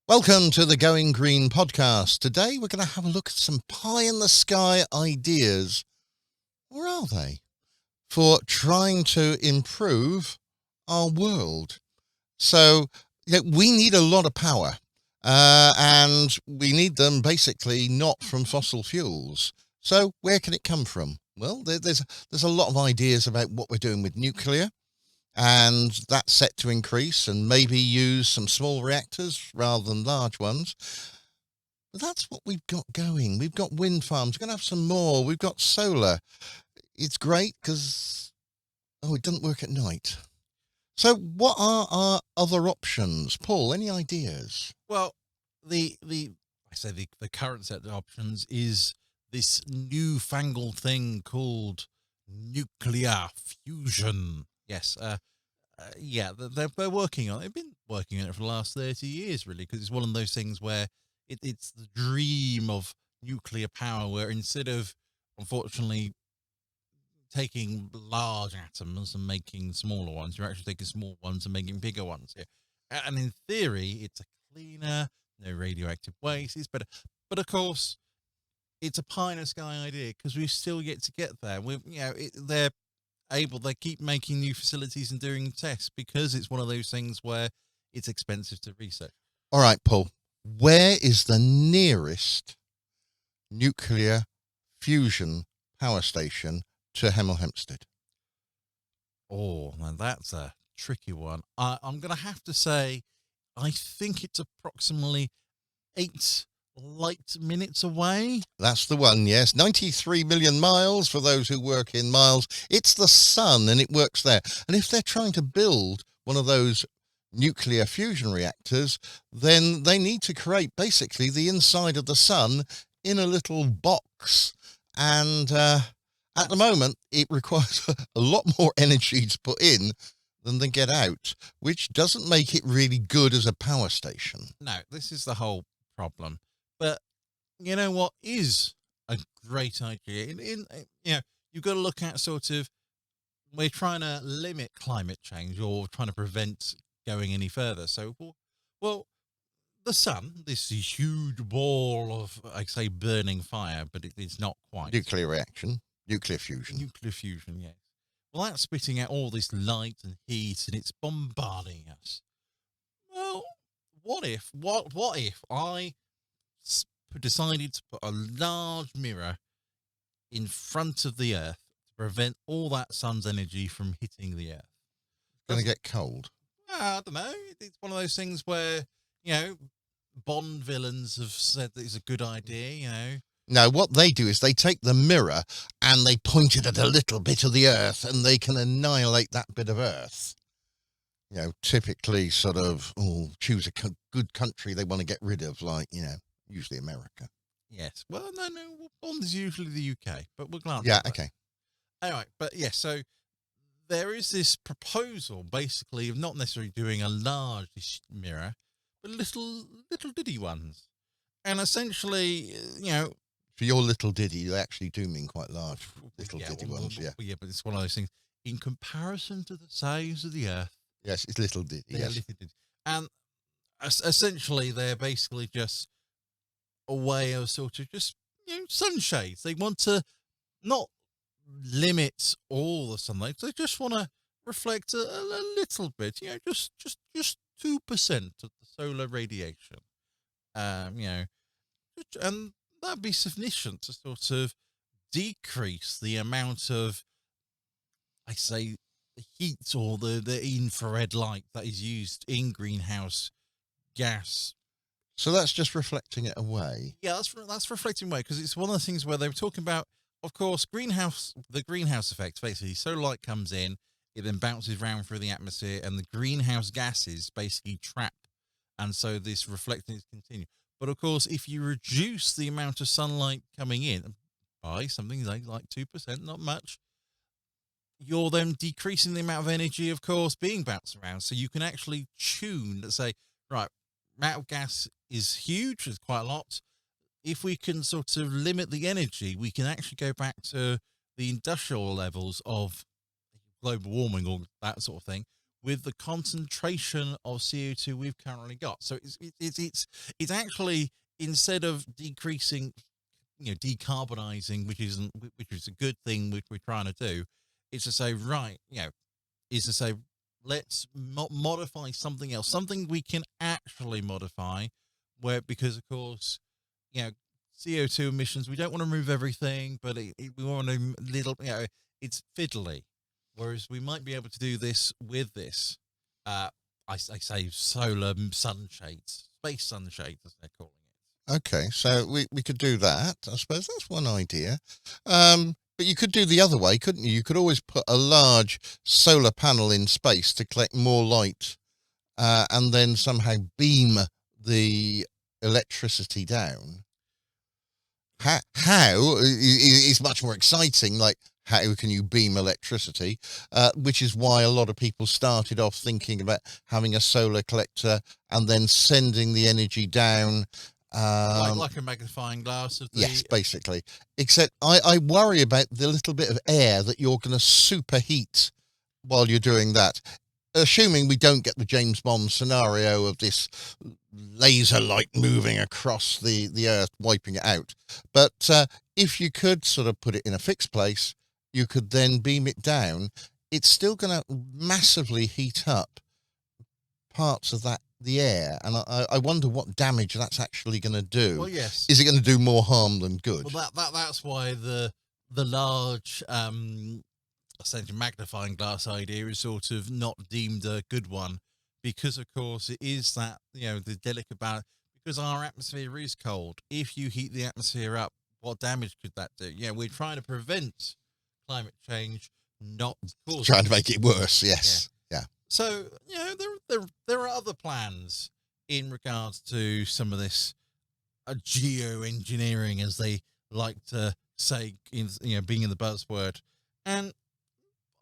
Welcome to the Going Green podcast. Today we're going to have a look at some pie-in-the-sky ideas, or are they, for trying to improve our world. So we need a lot of power, and we need them basically not from fossil fuels. So where can it come from? Well, there's a lot of ideas about what we're doing with nuclear. And that's set to increase and maybe use some small reactors rather than large ones. But that's what we've got going. We've got wind farms. We're going to have some more. We've got solar. It's great because, it doesn't work at night. So what are our other options? Paul, any ideas? Well, the current set of options is this newfangled thing called nuclear fusion. Yes, they're working on it. They've been working on it for the last 30 years, really, because it's one of those things where it's the dream of nuclear power, where instead of, unfortunately, taking large atoms and making smaller ones, you're actually taking small ones and making bigger ones. Yeah. And in theory, it's a cleaner, no radioactive waste, it's better. But of course, it's a pie in the sky idea because we still yet to get there. They keep making new facilities and doing tests because it's one of those things where it's expensive to research. All right, Paul, where is the nearest nuclear fusion power station to Hemel, Hempstead? Oh, now that's a tricky one. I'm going to have to say, I think it's approximately 8 light minutes away. That's the one, yes. 93 million miles for those who work in miles. It's the sun and it works there. And if they're trying to build one of those nuclear fusion reactors, then they need to create basically the inside of the sun in a little box. And at the moment, it requires a lot more energy to put in than they get out, which doesn't make it really good as a power station. No, this is the whole problem. But you know what is a great idea? You've got to look at we're trying to limit climate change or trying to prevent going any further. So, well, the sun, this huge ball of, burning fire, but it's not quite. Nuclear reaction, nuclear fusion. Nuclear fusion, yes. Well, that's spitting out all this light and heat and it's bombarding us. Well, what if I decided to put a large mirror in front of the Earth to prevent all that sun's energy from hitting the Earth? Going to get cold. I don't know. It's one of those things where, Bond villains have said that it's a good idea, No, what they do is they take the mirror and they point it at a little bit of the Earth and they can annihilate that bit of Earth. Typically choose a good country they want to get rid of, usually America. Yes. Well, no. Bond is usually the UK, but we're glad. Yeah, okay. All right. But yes, so there is this proposal, basically, of not necessarily doing a large mirror, but little diddy ones. And essentially, For your little diddy, you actually do mean quite large little diddy ones, yeah. Yeah, but it's one of those things. In comparison to the size of the Earth. Yes, it's little diddy. Yes. Little diddy. And essentially, they're basically just a way of sunshades. They want to not limit all the sunlight. They just want to reflect a little bit, just 2% of the solar radiation. And that'd be sufficient to decrease the amount of, the heat or the infrared light that is used in greenhouse gas. So that's just reflecting it away. Yeah, that's reflecting away because it's one of the things where they were talking about, of course, the greenhouse effect. Basically, solar light comes in, it then bounces around through the atmosphere, and the greenhouse gases basically trap, and so this reflecting is continued. But of course, if you reduce the amount of sunlight coming in by something like 2%, not much, you're then decreasing the amount of energy, of course, being bounced around. So you can actually tune, let's say, right, amount of gas is huge, it's quite a lot. If we can limit the energy, we can actually go back to the industrial levels of global warming or that sort of thing, with the concentration of CO2 we've currently got. So it's actually, instead of decreasing, decarbonizing, which is a good thing, which we're trying to do, it's to say, right, is to say, let's modify something else, something we can actually modify, because of course, CO2 emissions, we don't want to remove everything, but we want to it's fiddly. Whereas we might be able to do this with this, I say solar sunshades, space sunshades, as they're calling it. Okay, so we could do that. I suppose that's one idea. But you could do the other way, couldn't you? You could always put a large solar panel in space to collect more light, and then somehow beam the electricity down. How is much more exciting. Like, how can you beam electricity? Which is why a lot of people started off thinking about having a solar collector and then sending the energy down. Like a magnifying glass of the... Yes, basically. Except I worry about the little bit of air that you're going to superheat while you're doing that. Assuming we don't get the James Bond scenario of this laser light moving across the Earth, wiping it out. But if you could sort of put it in a fixed place, you could then beam it down. It's still going to massively heat up parts of the air, and I wonder what damage that's actually going to do. Well, yes. Is it going to do more harm than good? Well, that's why the large essentially magnifying glass idea is sort of not deemed a good one, because of course it is that the delicate balance, because our atmosphere is cold. If you heat the atmosphere up, what damage could that do? We're trying to prevent climate change, not cause trying to make it worse. Yes. Yeah. So there are other plans in regards to some of this geoengineering, as they like to say, being in the buzzword. And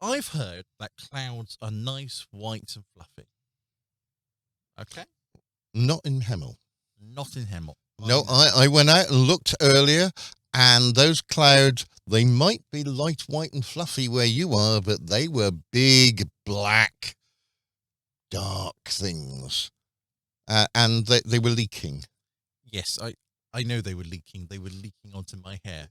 I've heard that clouds are nice, white, and fluffy. Okay? Not in Hemel. Not in Hemel. No, I went out and looked earlier, and those clouds, they might be light, white, and fluffy where you are, but they were big, black, dark things. And they were leaking. Yes, I know they were leaking. They were leaking onto my hair.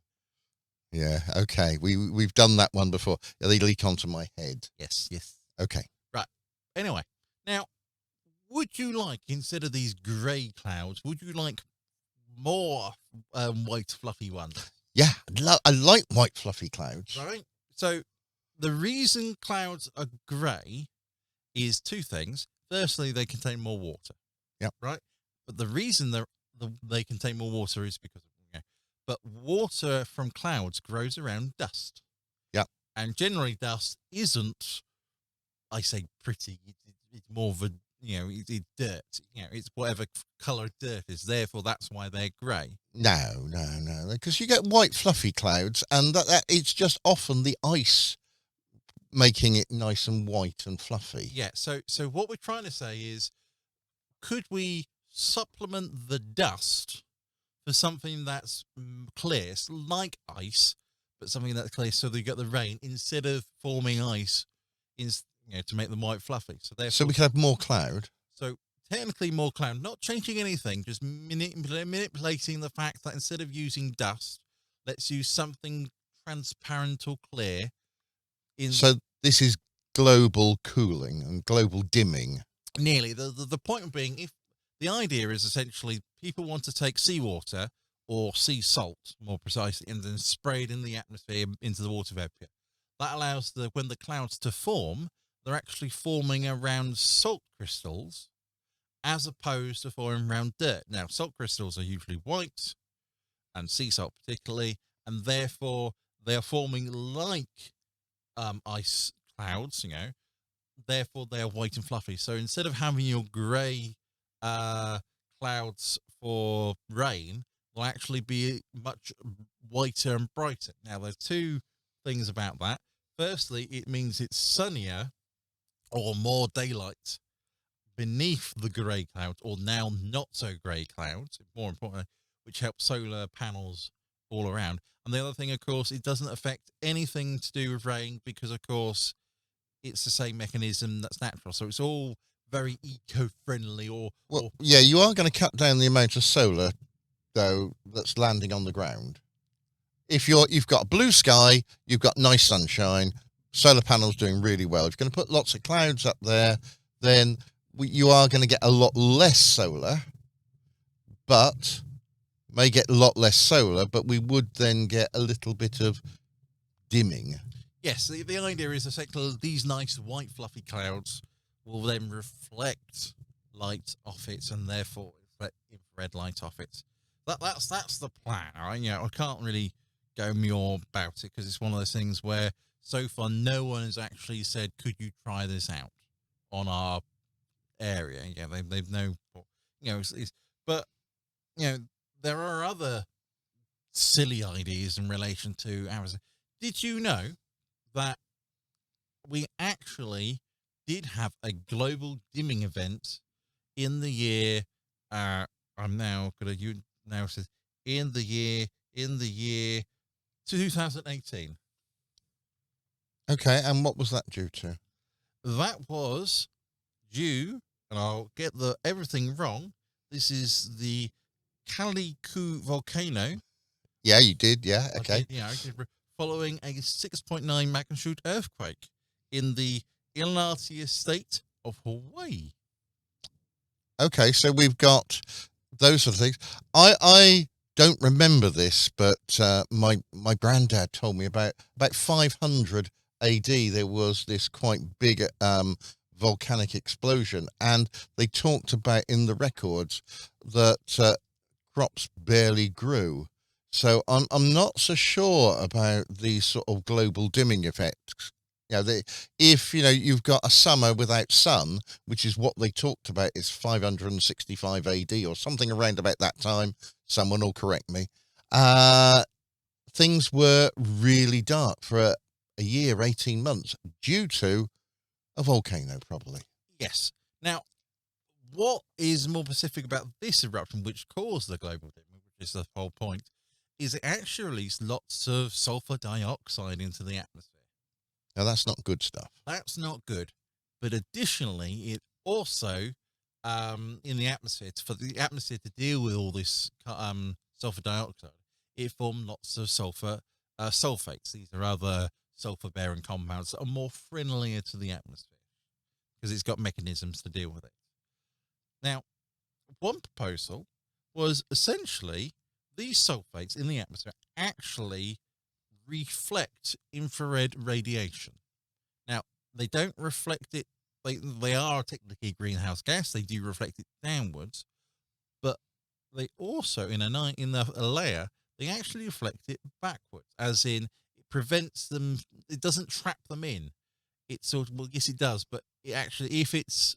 Yeah, okay. We've done that one before. They leak onto my head. Yes. Okay. Right. Anyway, now, would you like, instead of these grey clouds, would you like more white, fluffy ones? Yeah, I like white, fluffy clouds. Right. So the reason clouds are grey is two things. Firstly, they contain more water. Yeah. Right. But the reason they contain more water is because of but water from clouds grows around dust. Yeah. And generally dust isn't, I say, pretty. It's more of a, it's dirt. It's whatever colour dirt is. Therefore, that's why they're grey. No. Because you get white, fluffy clouds, and that it's just often the ice making it nice and white and fluffy. Yeah. So what we're trying to say is, could we supplement the dust for something that's clear, like ice, but something that's clear, so that you get the rain instead of forming ice, to make them white fluffy. So we could have more cloud. So technically more cloud, not changing anything, just manipulating the fact that instead of using dust, let's use something transparent or clear. So this is global cooling and global dimming. Nearly. The point being, if the idea is essentially people want to take seawater or sea salt, more precisely, and then spray it in the atmosphere into the water vapor. That allows when the clouds to form, they're actually forming around salt crystals as opposed to forming around dirt. Now, salt crystals are usually white, and sea salt particularly, and therefore they are forming like ice clouds, therefore they are white and fluffy. So instead of having your grey clouds for rain, will actually be much whiter and brighter. Now, there's two things about that. Firstly, it means it's sunnier or more daylight beneath the grey clouds, or now not so grey clouds, more importantly, which helps solar panels all around. And the other thing, of course, it doesn't affect anything to do with rain, because, of course, it's the same mechanism that's natural. So it's all very eco-friendly Well, yeah, you are going to cut down the amount of solar, though, that's landing on the ground. If you've got a blue sky, you've got nice sunshine, solar panels doing really well. If you're going to put lots of clouds up there, then you are going to get a lot less solar, but may get a lot less solar, but we would then get a little bit of dimming. Yes, the idea is essentially these nice white fluffy clouds will then reflect light off it and therefore reflect infrared light off it. That's the plan, all right? I can't really go more about it because it's one of those things where so far no one has actually said, could you try this out on our area? Yeah, they've no, but there are other silly ideas in relation to Aerosol. Did you know that we actually did have a global dimming event in the year? I'm now going to now says in the year 2018. Okay, and what was that due to? That was due, and I'll get everything wrong. This is the Kalikou Volcano. Yeah, you did. Yeah, okay. I did, following a 6.9 magnitude earthquake in the Inland state of Hawaii. Okay, so we've got those sort of things. I don't remember this, but my granddad told me about 500 AD there was this quite big volcanic explosion, and they talked about in the records that crops barely grew. So I'm not so sure about these sort of global dimming effects. If you've got a summer without sun, which is what they talked about, is 565 AD or something around about that time. Someone will correct me. Things were really dark for a year, 18 months, due to a volcano, probably. Yes. Now, what is more specific about this eruption, which caused the global dimming, which is the whole point, is it actually released lots of sulfur dioxide into the atmosphere. Now, that's not good stuff. That's not good. But additionally, it also, in the atmosphere, for the atmosphere to deal with all this sulfur dioxide, it formed lots of sulfur sulfates. These are other sulfur-bearing compounds that are more friendlier to the atmosphere because it's got mechanisms to deal with it. Now, one proposal was essentially these sulfates in the atmosphere actually reflect infrared radiation. Now, they don't reflect it. They are technically greenhouse gas. They do reflect it downwards, but they also in a layer they actually reflect it backwards, as in it prevents them. It doesn't trap them in. It sort of, well, yes, it does, but it actually, if it's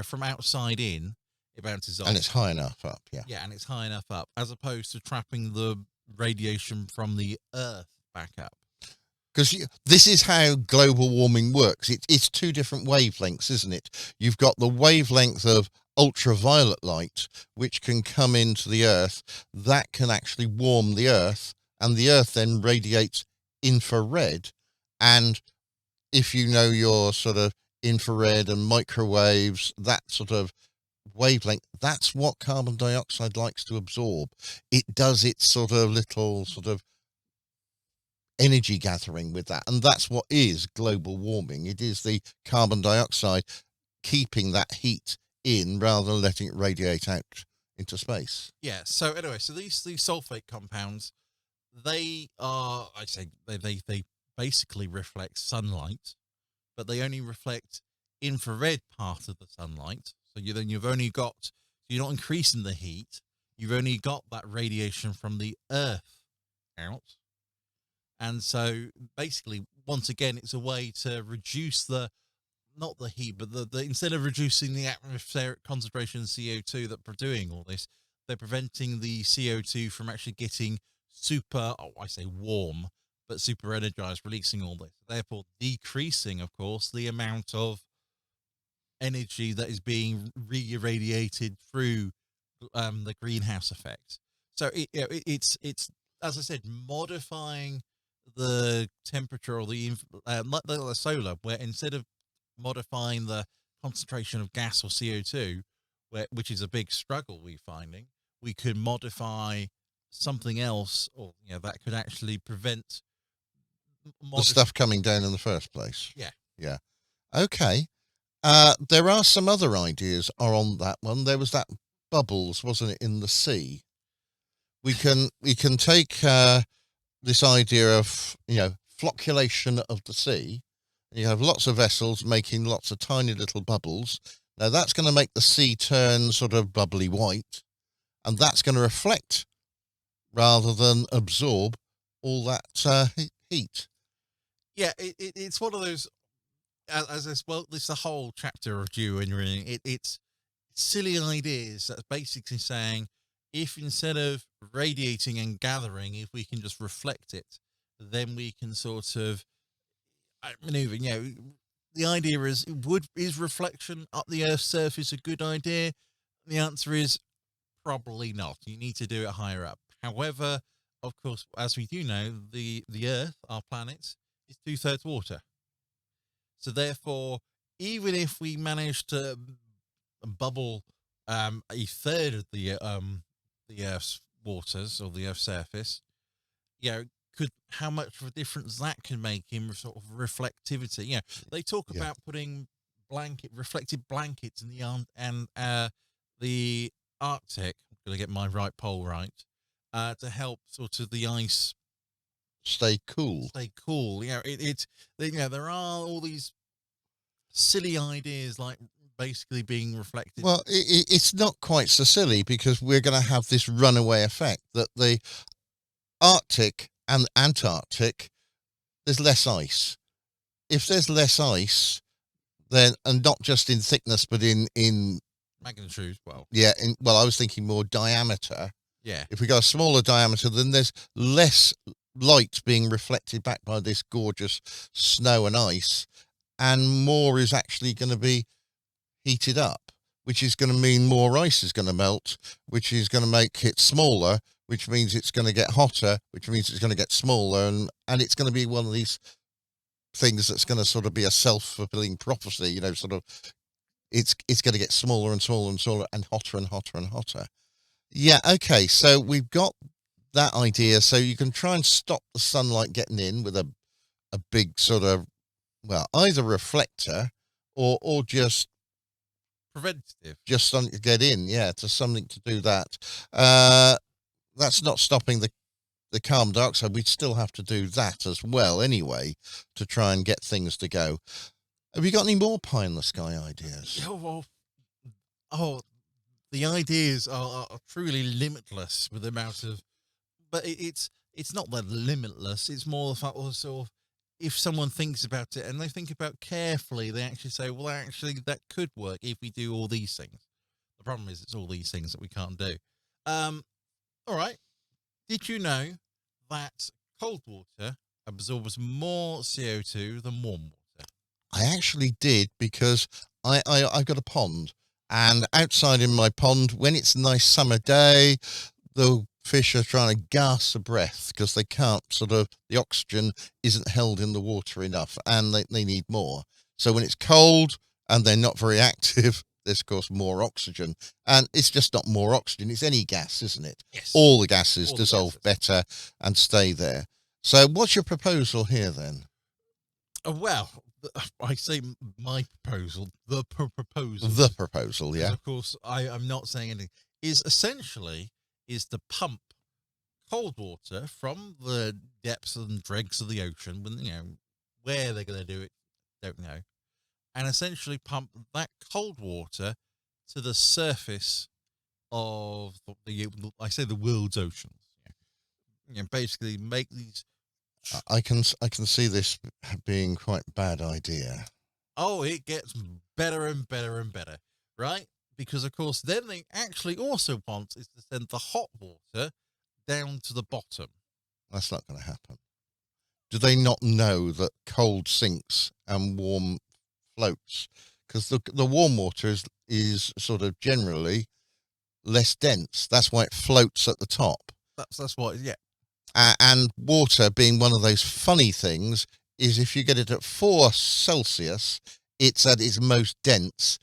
from outside in, it bounces off, and it's high enough up. Yeah, and it's high enough up, as opposed to trapping the radiation from the Earth back up. Because this is how global warming works. It's two different wavelengths, isn't it? You've got the wavelength of ultraviolet light, which can come into the Earth. That can actually warm the Earth, and the Earth then radiates infrared. And if you know your sort of infrared and microwaves, that sort of wavelength, that's what carbon dioxide likes to absorb. It does its sort of little sort of energy gathering with that, and that's what is global warming. It is the carbon dioxide keeping that heat in rather than letting it radiate out into space. Yeah, so anyway, so these sulfate compounds, they are, they basically reflect sunlight, but they only reflect infrared part of the sunlight. So you've only got, you're not increasing the heat, you've only got that radiation from the Earth out. And so basically, once again, it's a way to reduce not the heat, but the instead of reducing the atmospheric concentration of CO2 that are doing all this, they're preventing the CO2 from actually getting warm, but super energized, releasing all this. Therefore, decreasing, of course, the amount of energy that is being re-irradiated through the greenhouse effect. So it's as I said, modifying the temperature or like the solar, where instead of modifying the concentration of gas or CO2, which is a big struggle we're finding, we could modify something else, or that could actually prevent the stuff coming down in the first place. Yeah. Okay. There are some other ideas are on that one. There was that bubbles, wasn't it, in the sea? We can take this idea of flocculation of the sea. You have lots of vessels making lots of tiny little bubbles. Now that's going to make the sea turn sort of bubbly white, and that's going to reflect rather than absorb all that heat. Yeah, it's one of those. As this, well, this is the whole chapter of geoengineering. It's silly ideas that's basically saying, if instead of radiating and gathering, if we can just reflect it, then we can sort of maneuver. The idea is, is reflection up the Earth's surface a good idea? The answer is probably not. You need to do it higher up. However, of course, as we do know, the Earth, our planet, is 2/3 water. So therefore, even if we manage to bubble a third of the Earth's waters or the Earth's surface, how much of a difference that can make in sort of reflectivity. They talk about putting reflective blankets in the Arctic. I'm going to get my right pole right, to help sort of the ice stay cool. There are all these silly ideas like basically being reflected. Well, it's not quite so silly, because we're going to have this runaway effect that the Arctic and Antarctic, there's less ice. If there's less ice, then, and not just in thickness, but in magnitude, I was thinking more diameter. Yeah. If we go a smaller diameter, then there's less light being reflected back by this gorgeous snow and ice, and more is actually going to be heated up, which is going to mean more ice is going to melt, which is going to make it smaller, which means it's going to get hotter, which means it's going to get smaller, and it's going to be one of these things that's going to sort of be a self-fulfilling prophecy, sort of it's going to get smaller and smaller and smaller and hotter and hotter and hotter. Yeah, okay, so we've got that idea. So you can try and stop the sunlight getting in with a big sort of, either reflector or just preventative, just something to get in, to something to do that. That's not stopping the carbon dioxide. We'd still have to do that as well anyway to try and get things to go. Have you got any more pie in the sky ideas? The ideas are truly limitless with the amount of, but it's not that limitless. It's more the fact also, if someone thinks about it and they think about carefully, they actually say, well, actually, that could work if we do all these things. The problem is it's all these things that we can't do. All right. Did you know that cold water absorbs more CO2 than warm water? I actually did, because I've got a pond, and outside in my pond, when it's a nice summer day, the fish are trying to gasp for breath because they can't the oxygen isn't held in the water enough, and they need more. So when it's cold and they're not very active, there's of course more oxygen, and it's just not more oxygen, it's any gas, isn't it? Yes. All the gases dissolve better and stay there. So what's your proposal here then? Well, I say my proposal, the proposal, yeah. Of course, I'm not saying anything. Is essentially to pump cold water from the depths and dregs of the ocean, when where they're going to do it, don't know, and essentially pump that cold water to the surface of the world's oceans. Basically make these. I can see this being quite a bad idea. Oh, it gets better and better and better, right? Because of course, then they actually also want is to send the hot water down to the bottom. That's not going to happen. Do they not know that cold sinks and warm floats? Because the warm water is sort of generally less dense. That's why it floats at the top. That's what. Yeah. And water being one of those funny things is if you get it at 4 Celsius, it's at its most dense.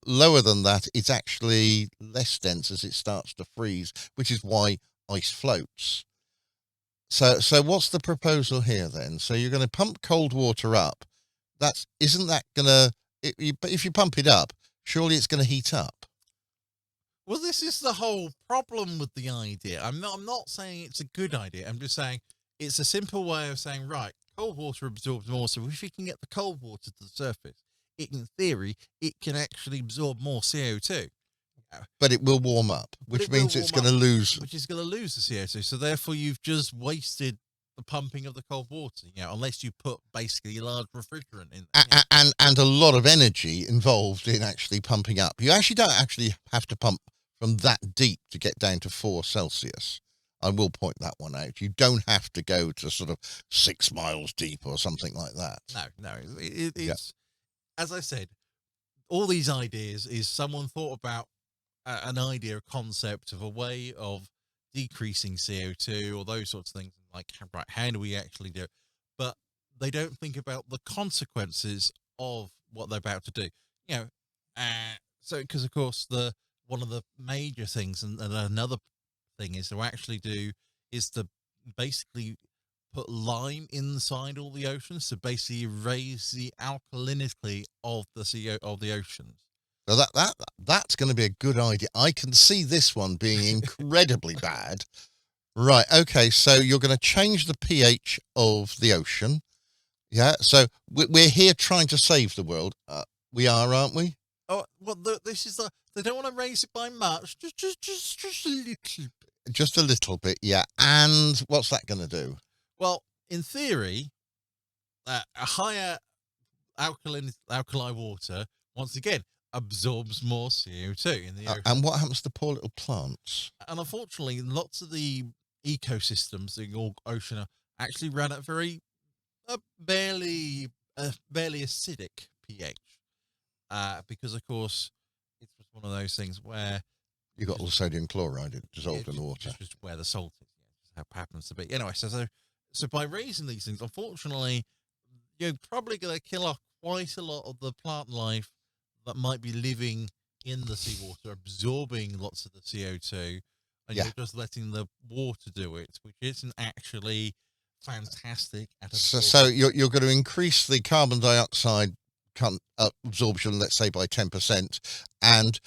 Lower than that, it's actually less dense as it starts to freeze, which is why ice floats. So what's the proposal here then? So you're going to pump cold water up. Isn't that going to, if you pump it up, surely it's going to heat up. Well, this is the whole problem with the idea. I'm not saying it's a good idea. I'm just saying it's a simple way of saying, right, cold water absorbs more. So if you can get the cold water to the surface, in theory, it can actually absorb more CO2. But it will warm up, which means it's going to lose. Which is going to lose the CO2. So therefore, you've just wasted the pumping of the cold water, unless you put basically a large refrigerant in. And a lot of energy involved in actually pumping up. You actually don't have to pump from that deep to get down to 4 Celsius. I will point that one out. You don't have to go to sort of 6 miles deep or something like that. No. It's, as I said, all these ideas is someone thought about an idea, a concept of a way of decreasing CO2 or those sorts of things. Like, right, how do we actually do it? But they don't think about the consequences of what they're about to do. So because of course one of the major things, and another thing is to actually do is to basically put lime inside all the oceans to basically raise the alkalinity of the oceans. So that's going to be a good idea. I can see this one being incredibly bad. Right. Okay. So you're going to change the pH of the ocean. Yeah. So we're here trying to save the world. We are, aren't we? Oh, well, this is they don't want to raise it by much. Just a little bit. Just a little bit. Yeah. And what's that going to do? Well, in theory, a higher alkali water, once again, absorbs more CO2 in the ocean. And what happens to poor little plants? And unfortunately, lots of the ecosystems in the ocean are actually run at very barely acidic pH. Because of course, it's just one of those things where you got all the sodium chloride dissolved in the water. Just where the salt is, just how it happens to be. Anyway, so by raising these things, unfortunately, you're probably going to kill off quite a lot of the plant life that might be living in the seawater, absorbing lots of the CO2, and you're just letting the water do it, which isn't actually fantastic at absorption. So you're going to increase the carbon dioxide absorption, let's say by 10%, and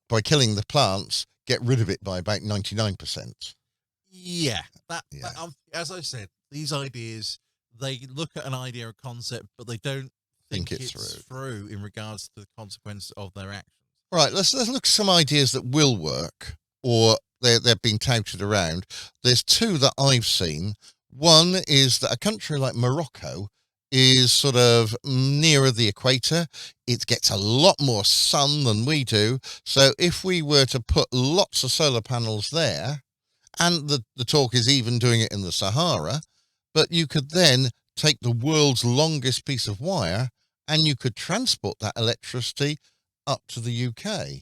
by killing the plants, get rid of it by about 99%. Yeah, as I said, these ideas, they look at an idea or concept, but they don't think it's through in regards to the consequences of their actions. Right, let's look at some ideas that will work, or they've been touted around. There's 2 that I've seen. One is that a country like Morocco is sort of nearer the equator. It gets a lot more sun than we do. So if we were to put lots of solar panels there, and the talk is even doing it in the Sahara, but you could then take the world's longest piece of wire and you could transport that electricity up to the UK.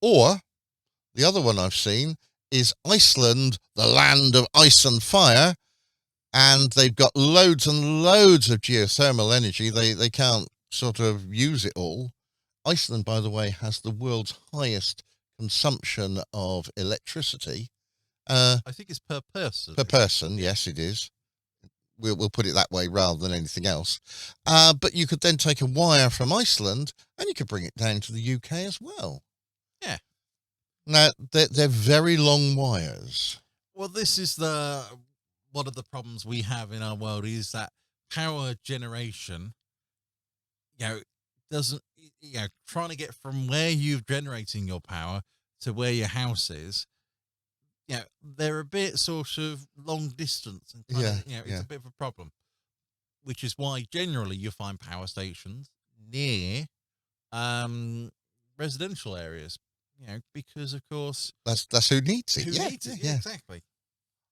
Or the other one I've seen is Iceland, the land of ice and fire. And they've got loads and loads of geothermal energy. They can't sort of use it all. Iceland, by the way, has the world's highest consumption of electricity. I think it's per person. Per person, yes, it is. We'll put it that way rather than anything else. But you could then take a wire from Iceland and you could bring it down to the UK as well. Yeah. Now, they're very long wires. Well, this is one of the problems we have in our world is that power generation, doesn't, trying to get from where you're generating your power to where your house is, they're a bit sort of long distance. And it's a bit of a problem, which is why generally you find power stations near residential areas, because of course that's who needs it. Yeah, exactly.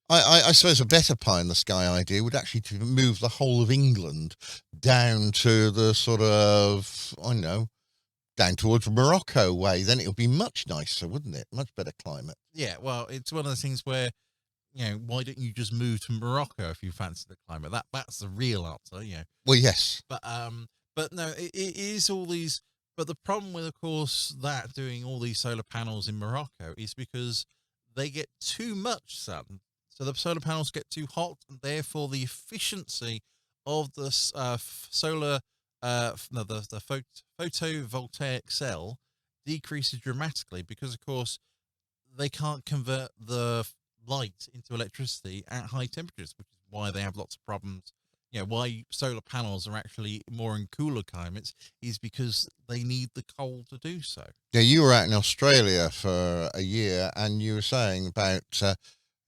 I suppose a better pie in the sky idea would actually to move the whole of England down to the sort of, I don't know, down towards Morocco way. Then it would be much nicer, wouldn't it? Much better climate. Yeah, well, it's one of the things where why don't you just move to Morocco if you fancy the climate? That's the real answer, Well, yes. But no, it is all these. But the problem with, of course, that doing all these solar panels in Morocco is because they get too much sun. So the solar panels get too hot, and therefore the efficiency of the solar, no, the photovoltaic cell decreases dramatically because, of course, they can't convert the light into electricity at high temperatures, which is why they have lots of problems. Why solar panels are actually more in cooler climates is because they need the coal to do so. Yeah, you were out in Australia for a year, and you were saying about,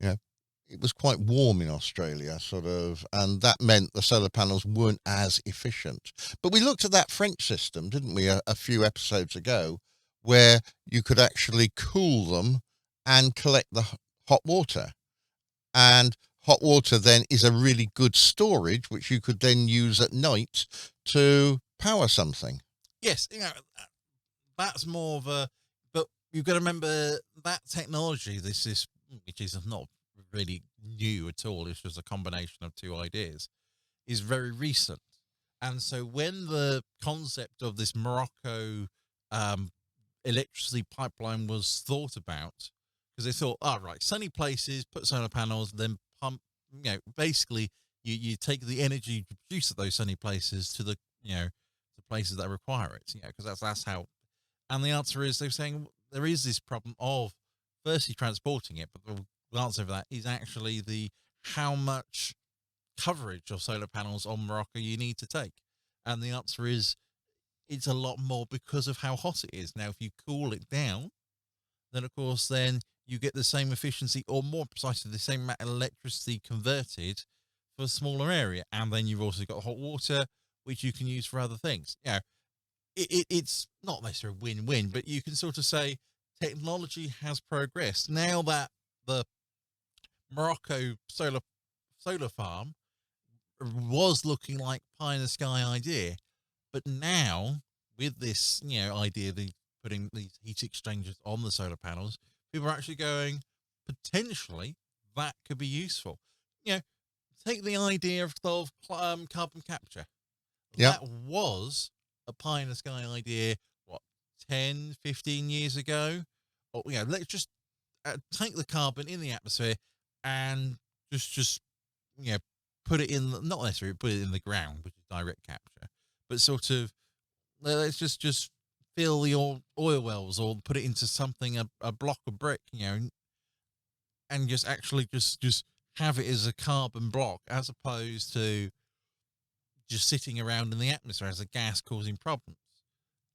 it was quite warm in Australia, sort of, and that meant the solar panels weren't as efficient. But we looked at that French system, didn't we, a few episodes ago, where you could actually cool them and collect the hot water. And hot water then is a really good storage, which you could then use at night to power something. Yes, that's more of a. But you've got to remember that technology. This is, which is not really new at all. It's just a combination of two ideas. Is very recent, and so when the concept of this Morocco electricity pipeline was thought about, because they thought, right, sunny places, put solar panels, then pump. Basically, you take the energy produced at those sunny places to the the places that require it. Because that's how. And the answer is they're saying there is this problem of firstly transporting it, but the answer for that is actually the how much coverage of solar panels on Morocco you need to take, and the answer is it's a lot more because of how hot it is. Now, if you cool it down, then of course then you get the same efficiency, or more precisely the same amount of electricity converted for a smaller area, and then you've also got hot water which you can use for other things. It's not necessarily a win-win, but you can sort of say technology has progressed. Now that the Morocco solar farm was looking like pie in the sky idea, but now with this idea of putting these heat exchangers on the solar panels, people are actually going, potentially that could be useful. Take the idea of carbon capture. Yeah. That was a pie in the sky idea, what, 10, 15 years ago? Or, let's just take the carbon in the atmosphere and just put it in, not necessarily put it in the ground, which is direct capture, but sort of, let's just fill the oil wells or put it into something, a block of brick, and just actually just have it as a carbon block as opposed to just sitting around in the atmosphere as a gas causing problems.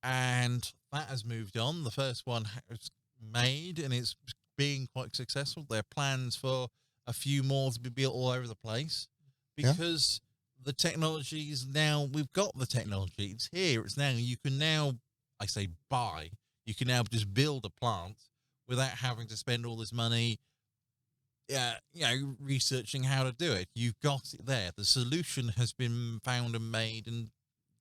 And that has moved on. The first one was made and it's being quite successful. There are plans for a few more to be built all over the place because the technology is now, we've got the technology. It's here. It's now. You can now, I say buy, you can now just build a plant without having to spend all this money researching how to do it. You've got it there. The solution has been found and made and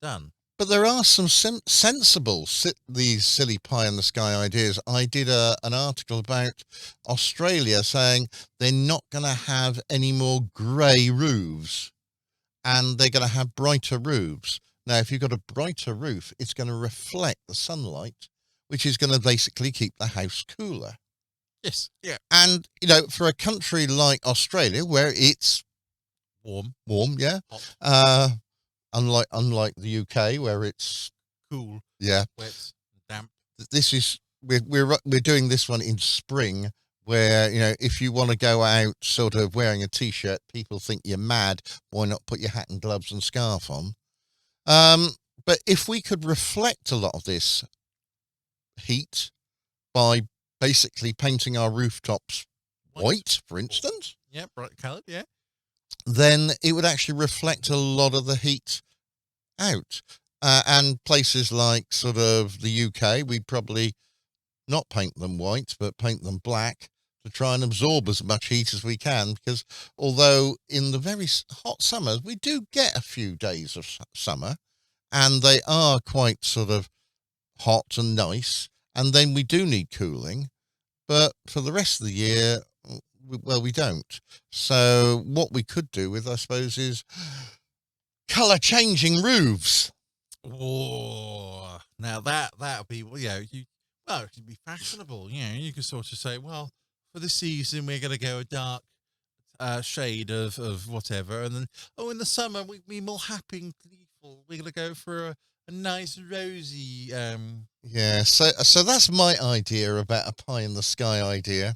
done. But there are some sensible, these silly pie in the sky ideas. I did an article about Australia saying they're not going to have any more grey roofs and they're going to have brighter roofs. Now, if you've got a brighter roof, it's going to reflect the sunlight, which is going to basically keep the house cooler. Yes, yeah. And, for a country like Australia where it's warm, yeah, hot. Unlike the UK where it's cool, yeah, wet, damp. This is we're doing this one in spring, where if you want to go out sort of wearing a t-shirt, people think you're mad. Why not put your hat and gloves and scarf on? But if we could reflect a lot of this heat by basically painting our rooftops white, for instance, bright coloured, then it would actually reflect a lot of the heat out. And places like sort of the UK, we'd probably not paint them white, but paint them black to try and absorb as much heat as we can. Because although in the very hot summers, we do get a few days of summer and they are quite sort of hot and nice. And then we do need cooling. But for the rest of the year, well, we don't. So what we could do with, I suppose, is colour changing roofs. Oh, now that'd be, well, it'd be fashionable. You could sort of say, well, for the season we're going to go a dark shade of whatever, and then in the summer we be more happy and gleeful. We're going to go for a nice rosy. Yeah. So that's my idea about a pie in the sky idea.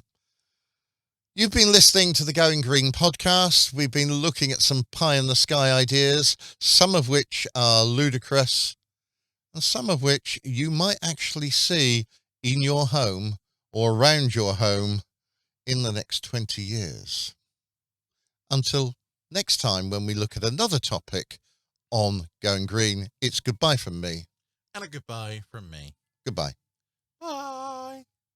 You've been listening to the Going Green podcast. We've been looking at some pie in the sky ideas, some of which are ludicrous, and some of which you might actually see in your home or around your home in the next 20 years. Until next time, when we look at another topic on Going Green, it's goodbye from me. And a goodbye from me. Goodbye. Bye.